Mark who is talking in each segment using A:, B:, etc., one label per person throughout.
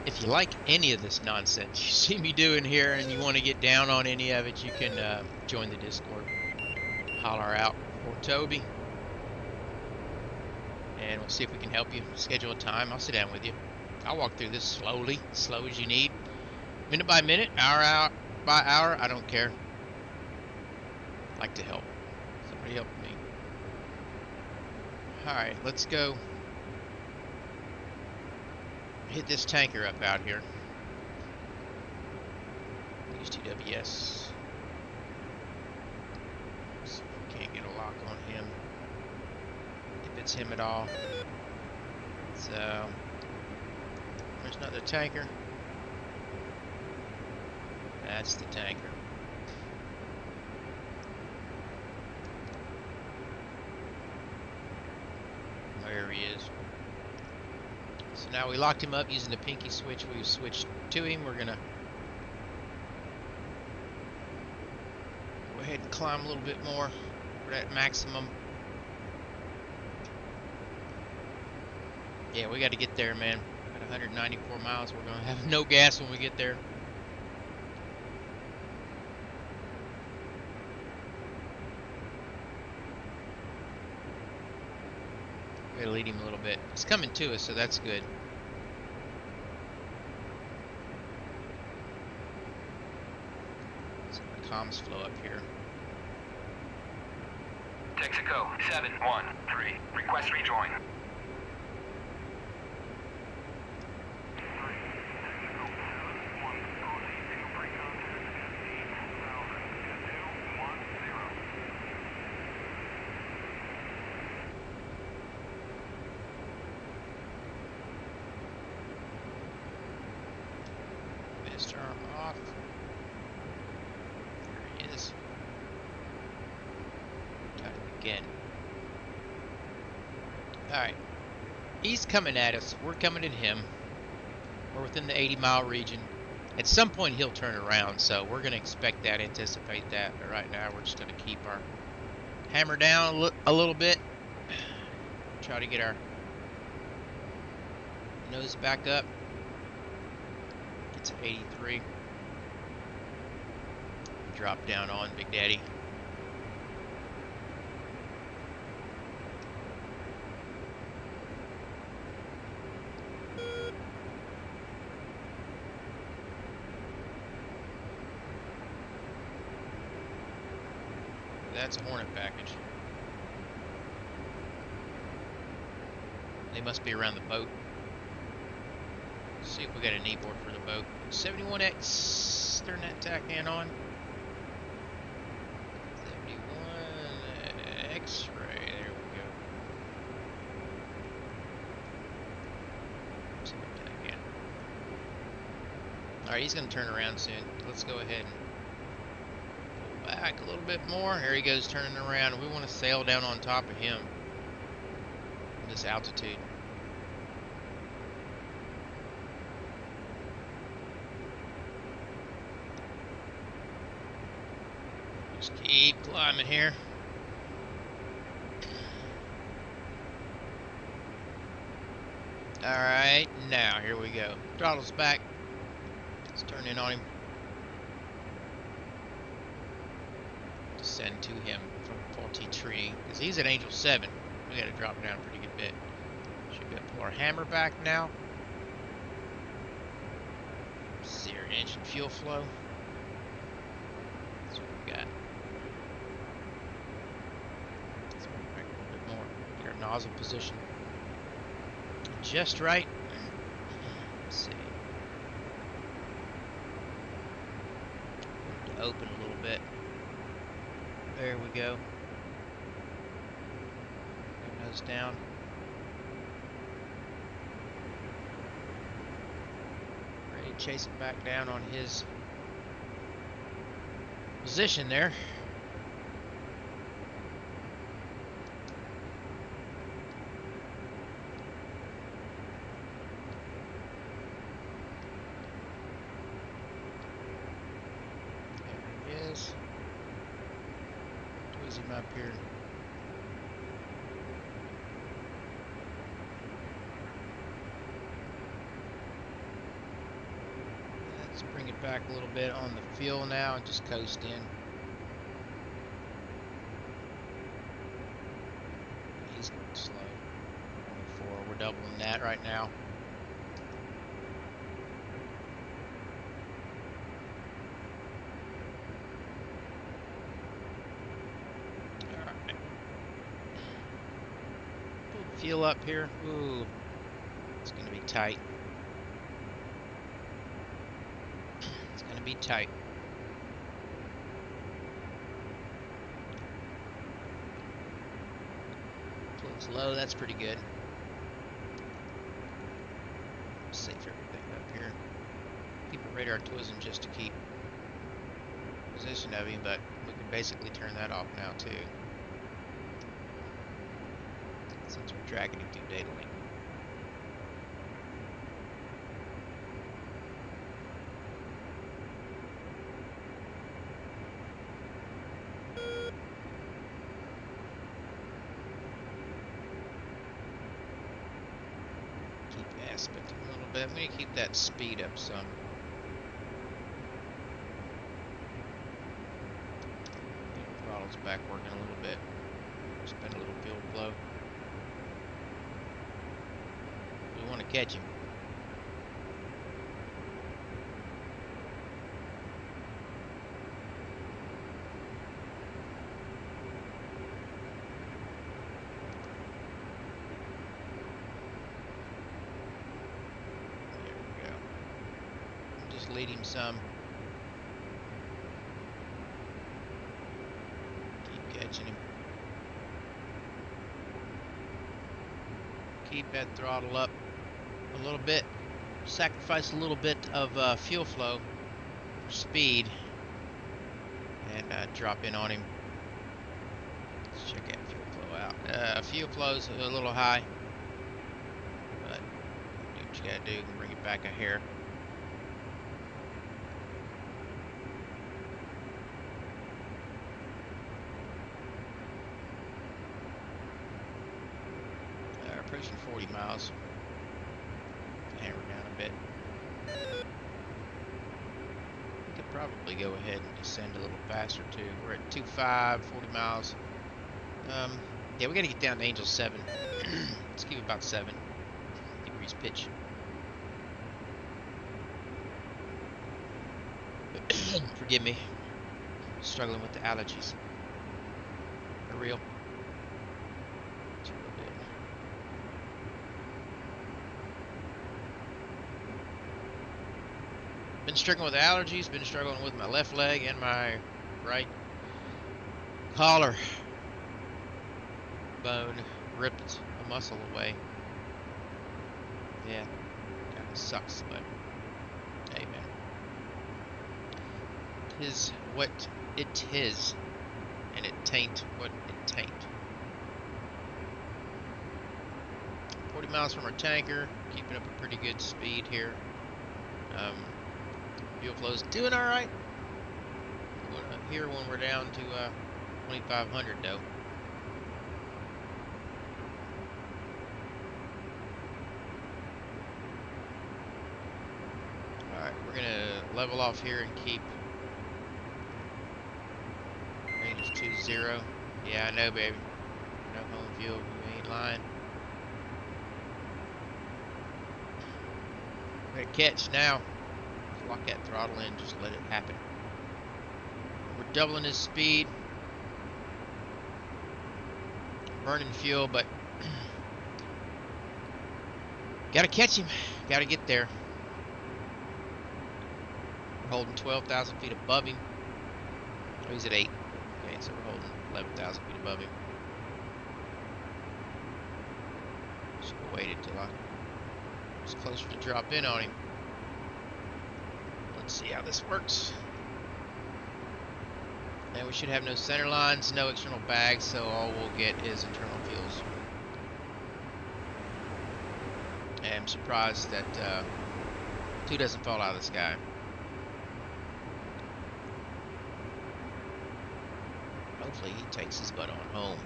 A: if you like any of this nonsense you see me doing here and you want to get down on any of it, you can join the Discord. Holler out for Towbie, and we'll see if we can help you schedule a time. I'll sit down with you. I'll walk through this slowly, slow as you need, minute by minute, hour by hour. I don't care. I like to help. Somebody help me. Alright, let's go hit this tanker up out here. Use TWS. See if we can't get a lock on him. If it's him at all. So, there's another tanker. That's the tanker. There he is. So now we locked him up using the pinky switch. We've switched to him. We're gonna go ahead and climb a little bit more. We're at maximum. Yeah, we got to get there, man. At 194 miles, we're gonna have no gas when we get there. We gotta lead him a little bit. He's coming to us, so that's good. So the comms flow up here.
B: Texaco 713. Request rejoin.
A: Turn off. There he is. Got it again. Alright. He's coming at us. We're coming at him. We're within the 80-mile region. At some point he'll turn around, so we're going to expect that, anticipate that. But right now we're just going to keep our hammer down a little bit. Try to get our nose back up. It's 83. Drop down on Big Daddy. That's a Hornet package. They must be around the boat. See if we got a knee board for the boat. 71X, turn that tack in on. 71 X-ray, there we go. See what tack in. Alright, he's going to turn around soon. Let's go ahead and pull back a little bit more. Here he goes turning around. We want to sail down on top of him. This altitude. Just keep climbing here. Alright, now here we go. Throttle's back. Let's turn in on him. Descend to him from Faulty Tree. Because he's at Angel 7. We gotta drop down a pretty good bit. Should be able to pull our hammer back now. See our engine fuel flow. That's what we got. Nozzle position just right. Let's see. Open a little bit. There we go. Nose down. Ready to chase it back down on his position there. Him up here. bring it back a little bit on the fuel now and just coast in. He's going slow. 24. We're doubling that right now. Alright. Pull the fuel up here. Ooh. It's going to be tight. It's going to be tight. It's low, that's pretty good. Safe everything up here. Keep the radar twizzling just to keep position of him, but we can basically turn that off now too, since we're tracking him through data link. Aspect a little bit. We need to keep that speed up some. Throttle's back working a little bit. Spend a little fuel flow. We want to catch him. Lead him some. Keep catching him. Keep that throttle up a little bit. Sacrifice a little bit of fuel flow for speed, and drop in on him. Let's check that fuel flow out. Fuel flow's a little high, but do what you gotta do and bring it back a hair. Approaching 40 miles. Hammer down a bit. We could probably go ahead and descend a little faster too. We're at 2.5, 40 miles. Yeah, we gotta get down to Angel 7. Let's keep about 7 degrees pitch. Forgive me. Struggling with the allergies. For real. Been struggling with allergies, been struggling with my left leg and my right collar bone. Ripped a muscle away. Yeah, kind of sucks, but hey man. Tis what it is, and it tain't what it tain't. 40 miles from our tanker, keeping up a pretty good speed here. Fuel flow's doing all right. Here when we're down to 2,500 though. All right, we're gonna level off here and keep range 20. Yeah, I know, baby. No home fuel. You ain't lying. We're gonna catch now. Lock that throttle in, just let it happen. We're doubling his speed. Burning fuel, but gotta catch him. Gotta get there. We're holding 12,000 feet above him. Oh, he's at 8. Okay, so we're holding 11,000 feet above him. Should have waited till I was closer to drop in on him. Let's see how this works. And we should have no center lines, no external bags, so all we'll get is internal fuels. And I'm surprised that 2 doesn't fall out of the sky. Hopefully he takes his butt on home.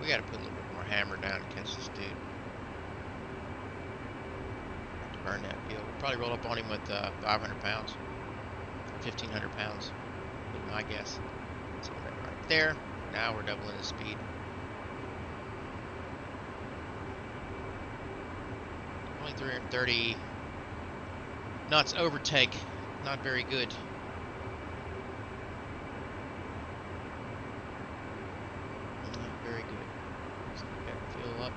A: We got to put a little bit more hammer down to catch this dude. Burn that fuel. We'll probably roll up on him with 500 pounds, 1,500 pounds, would be my guess. So that right there. Now we're doubling the speed. Only 330 knots overtake. Not very good. Not very good. Let's get that fuel up.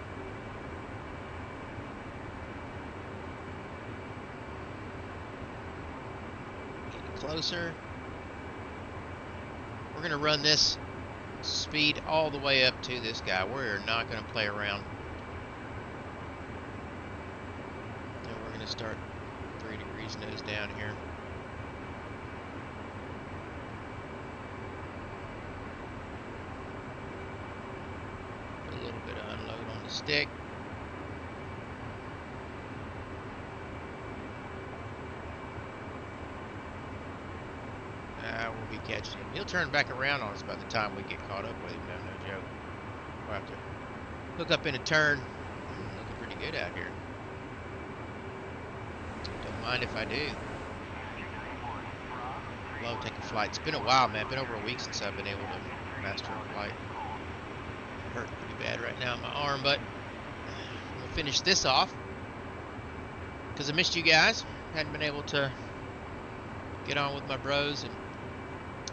A: Getting closer. We're going to run this speed all the way up to this guy. We're not going to play around. And we're going to start 3 degrees nose down here. Put a little bit of unload on the stick. We'll be catching him. He'll turn back around on us by the time we get caught up with him. No joke. We'll have to hook up in a turn. Looking pretty good out here. Don't mind if I do. Love taking flight. It's been a while, man. Been over a week since I've been able to master a flight. Hurt pretty bad right now in my arm, but I'm gonna finish this off because I missed you guys. Hadn't been able to get on with my bros and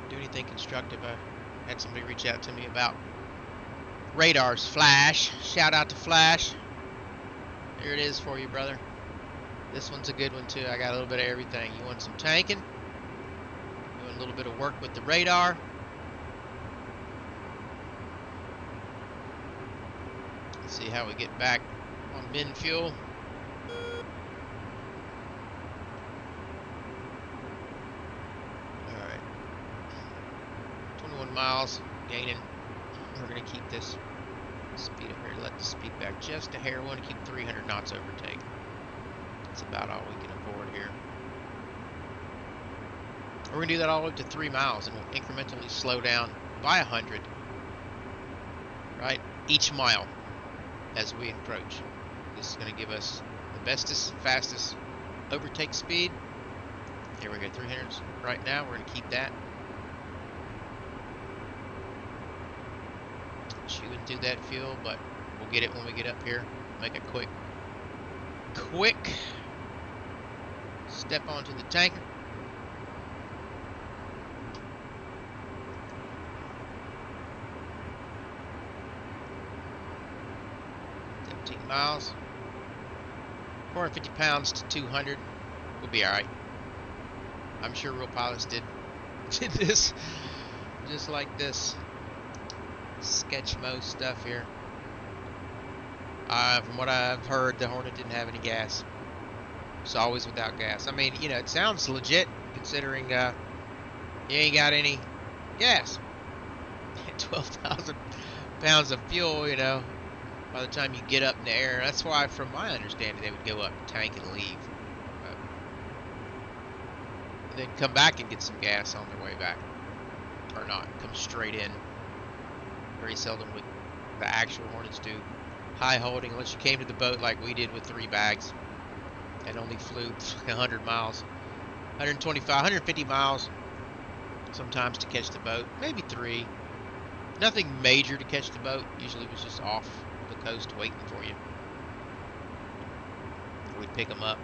A: do anything constructive. I had somebody reach out to me about radars. Flash. Shout out to Flash. There it is for you, brother. This one's a good one too. I got a little bit of everything. You want some tanking? You want a little bit of work with the radar? Let's see how we get back on bin fuel. Alright. 21 miles gaining. We're going to keep this speed up here. Let the speed back just a hair. We want to keep 300 knots overtake. That's about all we can afford here. We're going to do that all the way up to 3 miles, and we'll incrementally slow down by 100, right, each mile as we approach. This is going to give us the bestest, fastest overtake speed. Here we go, 300s right now. We're going to keep that. Chewing through that fuel, but we'll get it when we get up here. Make it quick. Step onto the tanker. Miles, 450 pounds to 200. We'll be all right. I'm sure real pilots did this just like this sketch mode stuff here. From what I've heard, the Hornet didn't have any gas. It's always without gas. I mean, you know, it sounds legit considering you ain't got any gas. 12,000 pounds of fuel, you know. By the time you get up in the air, that's why, from my understanding, they would go up, tank, and leave. And then come back and get some gas on their way back. Or not, come straight in. Very seldom would the actual Hornets do high holding, unless you came to the boat like we did with 3 bags. And only flew 100 miles. 125, 150 miles sometimes to catch the boat. Maybe 3. Nothing major to catch the boat. Usually it was just off the coast waiting for you. We'd pick them up.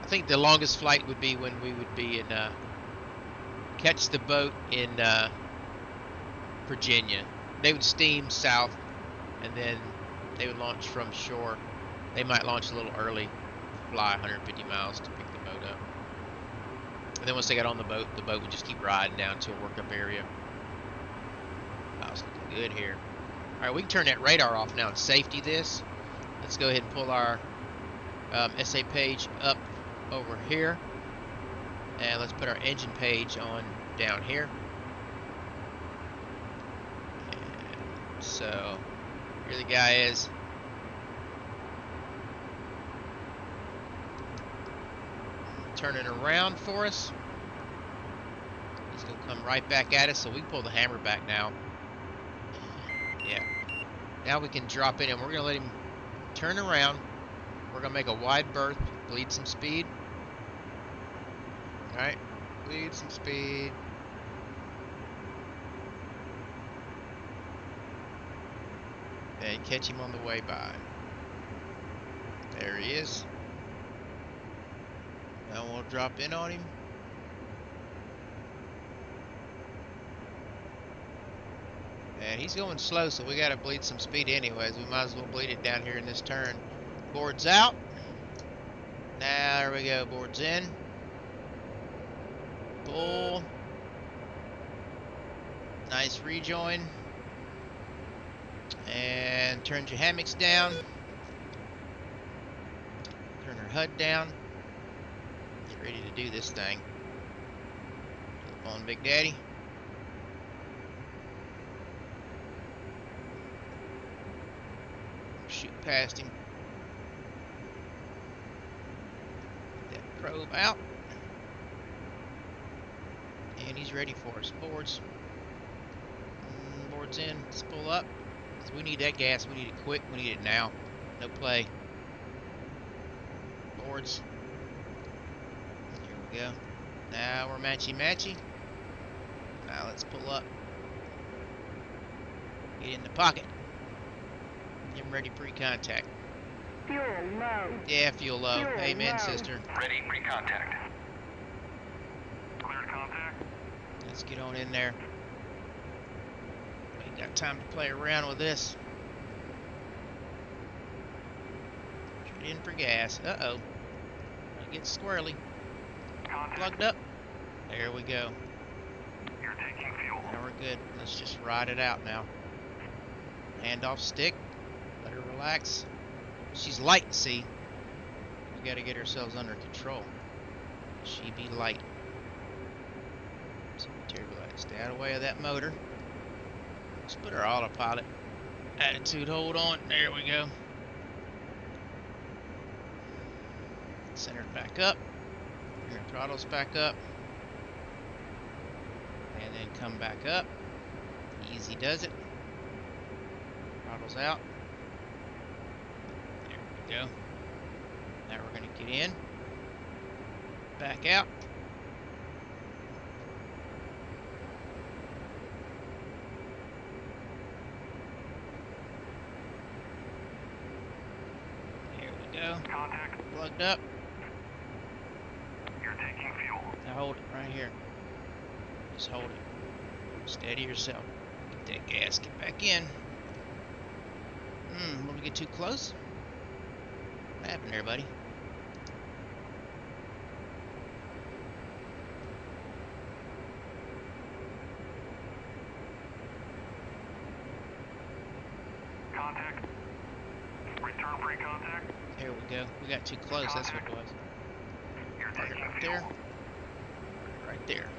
A: I think the longest flight would be when we would be in catch the boat in Virginia. They would steam south and then they would launch from shore. They might launch a little early, fly 150 miles to pick the boat up. And then once they got on the boat would just keep riding down to a workup area. That was looking good here. Alright, we can turn that radar off now and safety this. Let's go ahead and pull our SA page up over here. And let's put our engine page on down here. And so, here the guy is. Turning around for us. He's going to come right back at us, so we can pull the hammer back now. Now we can drop in and we're going to let him turn around. We're going to make a wide berth, bleed some speed. Alright, bleed some speed. And catch him on the way by. There he is. Now we'll drop in on him. And he's going slow, so we got to bleed some speed anyways. We might as well bleed it down here in this turn. Board's out. Now, there we go. Board's in. Pull. Nice rejoin. And turn your hammocks down. Turn our HUD down. Get ready to do this thing. Flip on Big Daddy. Shoot past him. Get that probe out. And he's ready for us. Boards. Boards in. Let's pull up. We need that gas. We need it quick. We need it now. No play. Boards. Here we go. Now we're matchy-matchy. Now let's pull up. Get in the pocket. Get him ready pre-contact.
C: Fuel low.
A: Yeah, fuel low.
C: Fuel
A: Amen,
C: low.
A: sister.
B: Ready, pre-contact. Cleared contact.
A: Let's get on in there. Ain't got time to play around with this. Straight in for gas. Uh-oh. Gonna get squirrely.
B: Contact.
A: Plugged up. There we go.
B: You're taking fuel.
A: Now we're good. Let's just ride it out now. Hand off stick. Let her relax. She's light, see? We gotta get ourselves under control. She be light. So turbulate. Stay out of the way of that motor. Let's put our autopilot attitude hold on. There we go. Center it back up. Bring our throttles back up. And then come back up. Easy does it. Throttles out. There we go. Now we're going to get in. Back out. There we go.
B: Contact.
A: Plugged up.
B: You're taking fuel.
A: Now hold it right here. Just hold it. Steady yourself. Get that gas. Get back in. Will we get too close? What happened there, buddy?
B: Contact. Return pre-contact.
A: There we go. We got too close. That's what it was.
B: You're
A: Park it
B: taking
A: right
B: fuel.
A: there. Right there.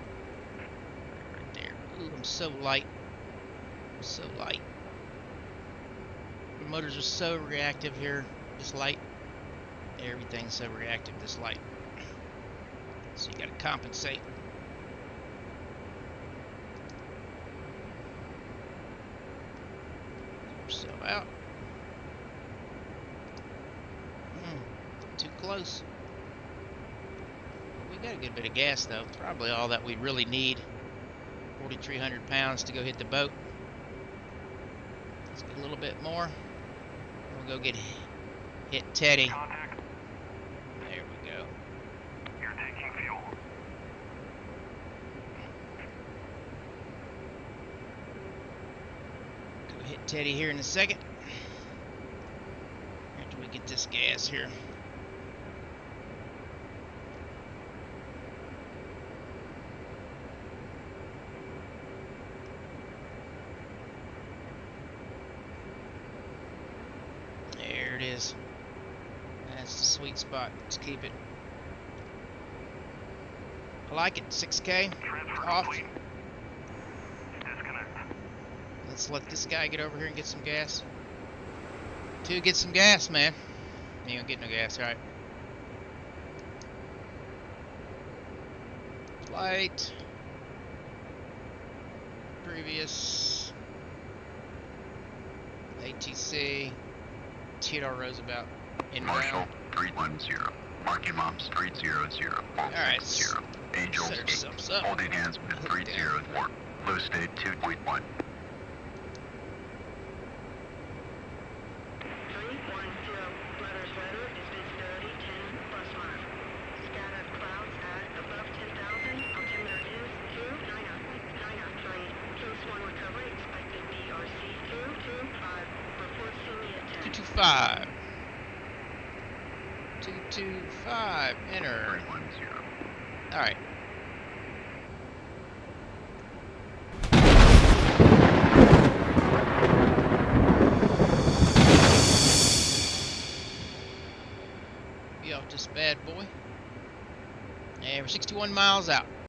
A: Right there. Ooh, I'm so light. I'm so light. The motors are so reactive here. This light. Everything's so reactive this light. So you gotta compensate. Yourself out. Too close. We got a good bit of gas though. Probably all that we really need. 4,300 pounds to go hit the boat. Let's get a little bit more. We'll go get hit Teddy.
B: Contact.
A: There we go.
B: You're taking fuel.
A: Go hit Teddy here in a second. After we get this gas here. There it is. That's the sweet spot. Let's keep it. I like it. 6K.
B: Transfer
A: Off.
B: complete. Disconnect.
A: Let's let this guy get over here and get some gas. Two, get some gas, man. You don't get no gas, alright. Flight. Previous. ATC, Theodore Roosevelt,
D: Marshall,
A: inbound.
D: 310. Marking map, street 00,
A: Alright,
D: 0. Angels
A: set
D: 8.
A: ourselves up.
D: Holding hands with
A: Hook down.
D: 304. Low state 2.1.
C: 310, letters letter is visibility 10 plus mile. Scattered clouds at above 10,000, altimeter is 293. Case 1 recovery, expected BRC 225. Report see me at 10.
A: 225. 225. Enter.
D: 310.
A: Alright. Be off this bad boy. And we're 61 miles out.